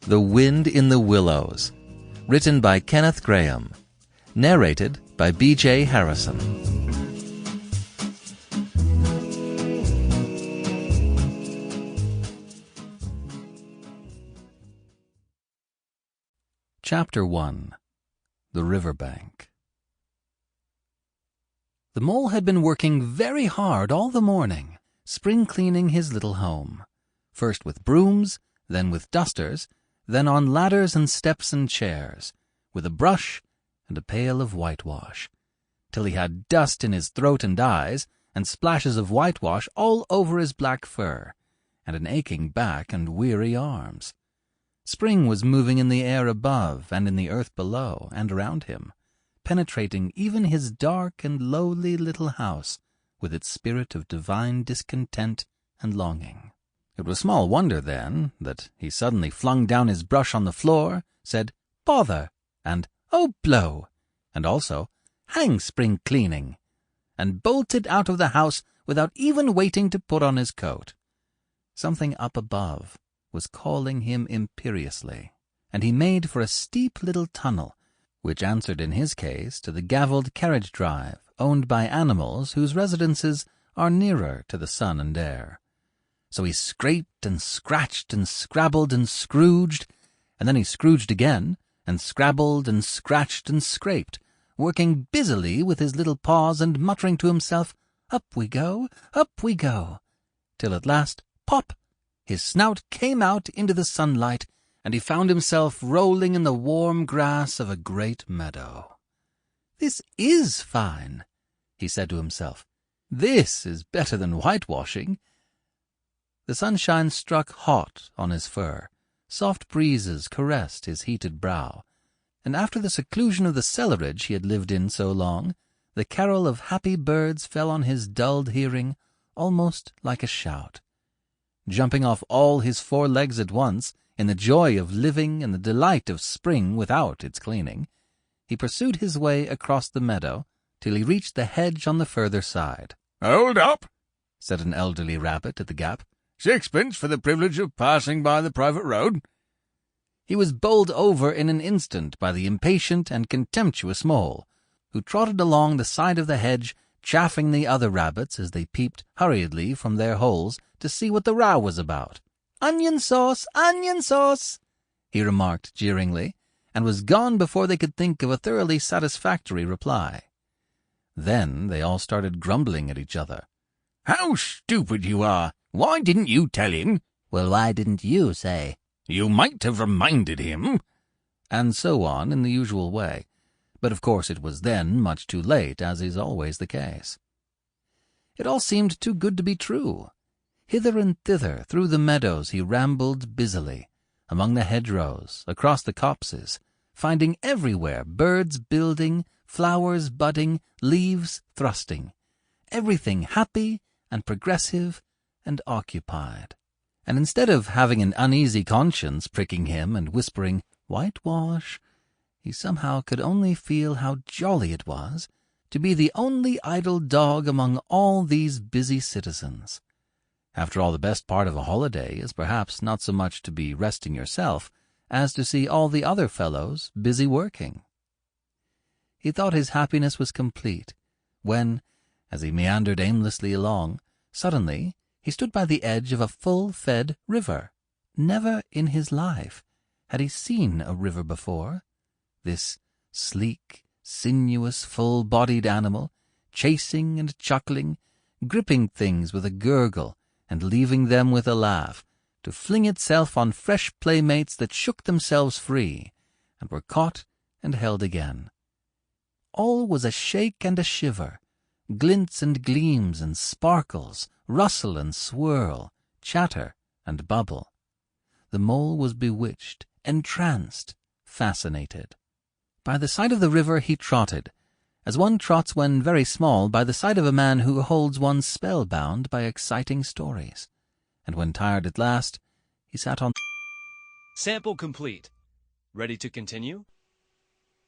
The Wind in the Willows, written by Kenneth Grahame, narrated by B.J.Harrison. Chapter 1. The Riverbank. The mole had been working very hard all the morning, spring-cleaning his little home, first with brooms, then with dusters, then on ladders and steps and chairs, with a brush and a pail of whitewash, till he had dust in his throat and eyes, and splashes of whitewash all over his black fur, and an aching back and weary arms. Spring was moving in the air above and in the earth below and around him, penetrating even his dark and lowly little house with its spirit of divine discontent and longing. It was small wonder, then, that he suddenly flung down his brush on the floor, said, "Bother!" and "Oh, blow!" and also, "Hang spring cleaning!" and bolted out of the house without even waiting to put on his coat. Something up above was calling him imperiously, and he made for a steep little tunnel, which answered in his case to the gavelled carriage drive owned by animals whose residences are nearer to the sun and air. So he scraped and scratched and scrabbled and scrooged, and then he scrooged again, and scrabbled and scratched and scraped, working busily with his little paws and muttering to himself, "Up we go, till at last, pop, his snout came out into the sunlight, and he found himself rolling in the warm grass of a great meadow. "This is fine," he said to himself. "This is better than whitewashing." The sunshine struck hot on his fur, soft breezes caressed his heated brow, and after the seclusion of the cellarage he had lived in so long, the carol of happy birds fell on his dulled hearing almost like a shout. Jumping off all his 4 legs at once, in the joy of living and the delight of spring without its cleaning, he pursued his way across the meadow till he reached the hedge on the further side. "Hold up," said an elderly rabbit at the gap. "6pence for the privilege of passing by the private road." He was bowled over in an instant by the impatient and contemptuous mole, who trotted along the side of the hedge, chaffing the other rabbits as they peeped hurriedly from their holes to see what the row was about. "Onion sauce, he remarked jeeringly, and was gone before they could think of a thoroughly satisfactory reply. Then they all started grumbling at each other. "How stupid you are! Why didn't you tell him?" "Well, why didn't you say?" "You might have reminded him." And so on in the usual way. But of course it was then much too late, as is always the case. It all seemed too good to be true. Hither and thither through the meadows he rambled busily, among the hedgerows, across the copses, finding everywhere birds building, flowers budding, leaves thrusting, everything happy and progressive and occupied. And instead of having an uneasy conscience pricking him and whispering, "Whitewash," he somehow could only feel how jolly it was to be the only idle dog among all these busy citizens. After all, the best part of a holiday is perhaps not so much to be resting yourself as to see all the other fellows busy working. He thought his happiness was complete when, as he meandered aimlessly along, suddenly he stood by the edge of a full-fed river. Never in his life had he seen a river before. This sleek, sinuous, full-bodied animal, chasing and chuckling, gripping things with a gurgle and leaving them with a laugh, to fling itself on fresh playmates that shook themselves free, and were caught and held again. All was a shake and a shiver, glints and gleams and sparkles, rustle and swirl, chatter and bubble. The mole was bewitched, entranced, fascinated. By the side of the river he trotted, as one trots when very small by the side of a man who holds one spellbound by exciting stories. And when tired at last, he sat on... Sample complete. Ready to continue?